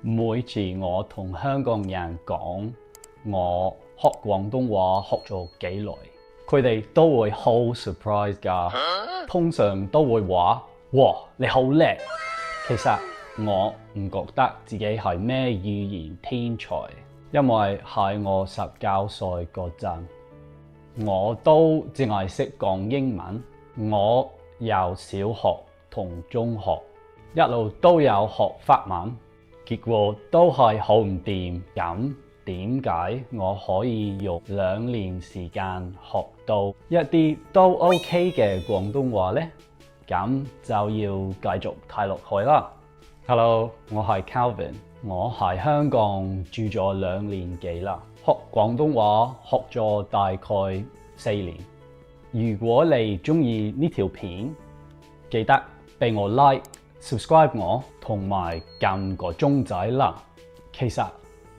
每次我同香港人講我學廣東話學咗幾耐，佢哋都會好 surprise 㗎。通常都會話：哇，你好叻！其實我唔覺得自己係咩語言天才，因為喺我19歲嗰陣，我都淨係識講英文。我由小學同中學一路都有學法文，結果都係好唔掂。咁點解我可以用2年時間學到一啲都 OK 嘅廣東話呢？咁就要繼續睇落去啦。Hello， 我係 Calvin， 我喺香港住咗2年幾啦，學廣東話學咗大概4年。如果你鍾意呢條片，記得俾我 like、subscribe 我，同埋撳個鐘仔啦。其實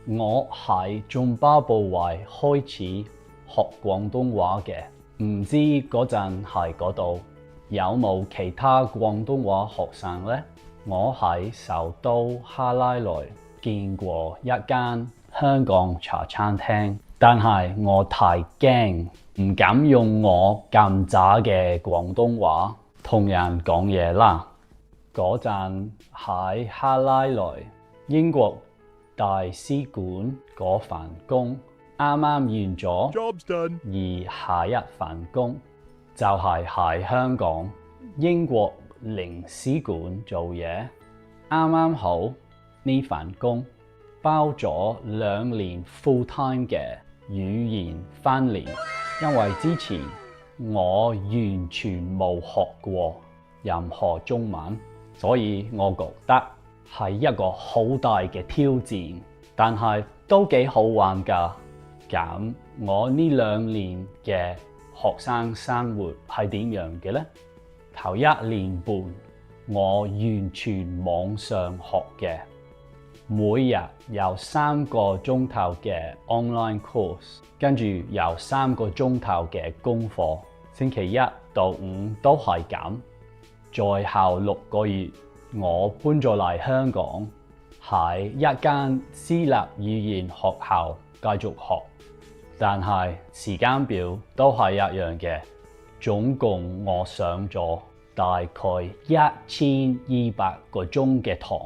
我喺津巴布韋開始學廣東話嘅，唔知嗰陣喺嗰度有冇其他廣東話學生呢？我喺首都哈拉萊見過一間香港茶餐廳，但係我太驚，唔敢用我咁渣嘅廣東話同人講嘢啦。嗰陣喺哈拉萊英國大使館嗰份工啱啱完咗，Job's done，而下一份工就係喺香港英國領事館做嘢。啱啱好呢份工包咗2年 full time 嘅語言訓練，因為之前我完全冇學過任何中文，所以我覺得係一個好大嘅挑戰，但係都幾好玩㗎。咁我呢2年嘅學生生活係點樣嘅呢？頭1年半我完全網上學嘅，每日有3個鐘頭嘅 online course， 跟住有3個鐘頭嘅功課，星期1到5都係咁。最後6個月，我搬咗嚟香港，喺一間私立語言學校繼續學，但係時間表都係一樣嘅。總共我上咗大概1200個鐘嘅堂，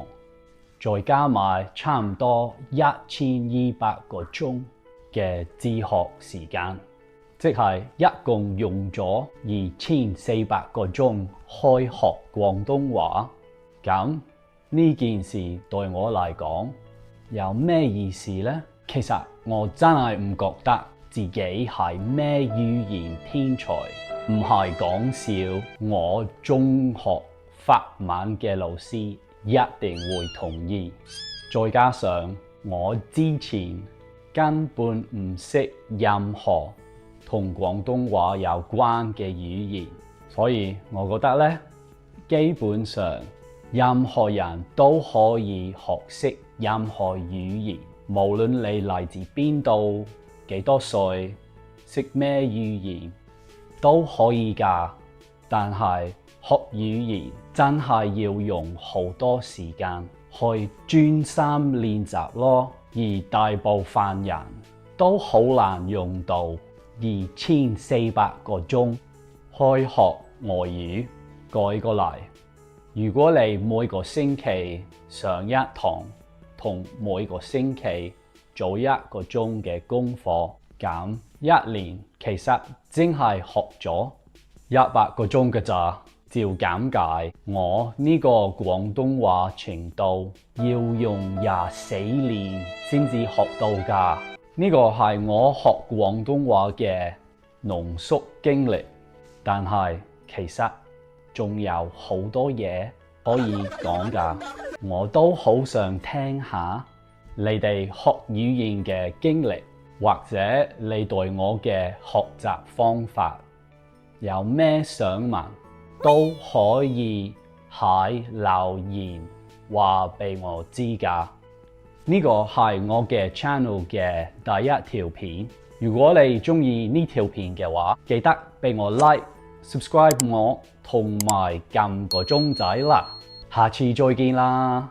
再加埋差唔多1200個鐘嘅自學時間，即係一共用咗2400個鐘開學廣東話。咁呢件事對我嚟講有咩意思呢？其實我真係唔覺得自己係咩語言天才，唔係講笑。我中學法文嘅老師一定會同意，再加上我之前根本唔識任何同廣東話有關嘅語言，所以我覺得呢，基本上任何人都可以學識任何語言，無論你嚟自邊度、幾多歲、識咩語言都可以㗎。但係學語言真係要用好多時間去專心練習咯，而大部分人都好難用到2400個鐘開學外語。改過嚟，如果你每個星期上一堂，同每個星期做1個鐘嘅功課，咁1年其實淨係學咗100個鐘嘅咋。照咁計，我呢個廣東話程度要用24年先至學到㗎。呢個係我學廣東話嘅濃縮經歷，但係其實仲有好多嘢可以講㗎。我都好想聽下你哋學語言嘅經歷，或者你對我嘅學習方法有咩想問，都可以喺留言話俾我知㗎。呢個係我嘅 channel 嘅第一條片。如果你鍾意呢條片嘅話，記得俾我 like、subscribe 我，同埋撳個鐘仔啦。下次再見啦！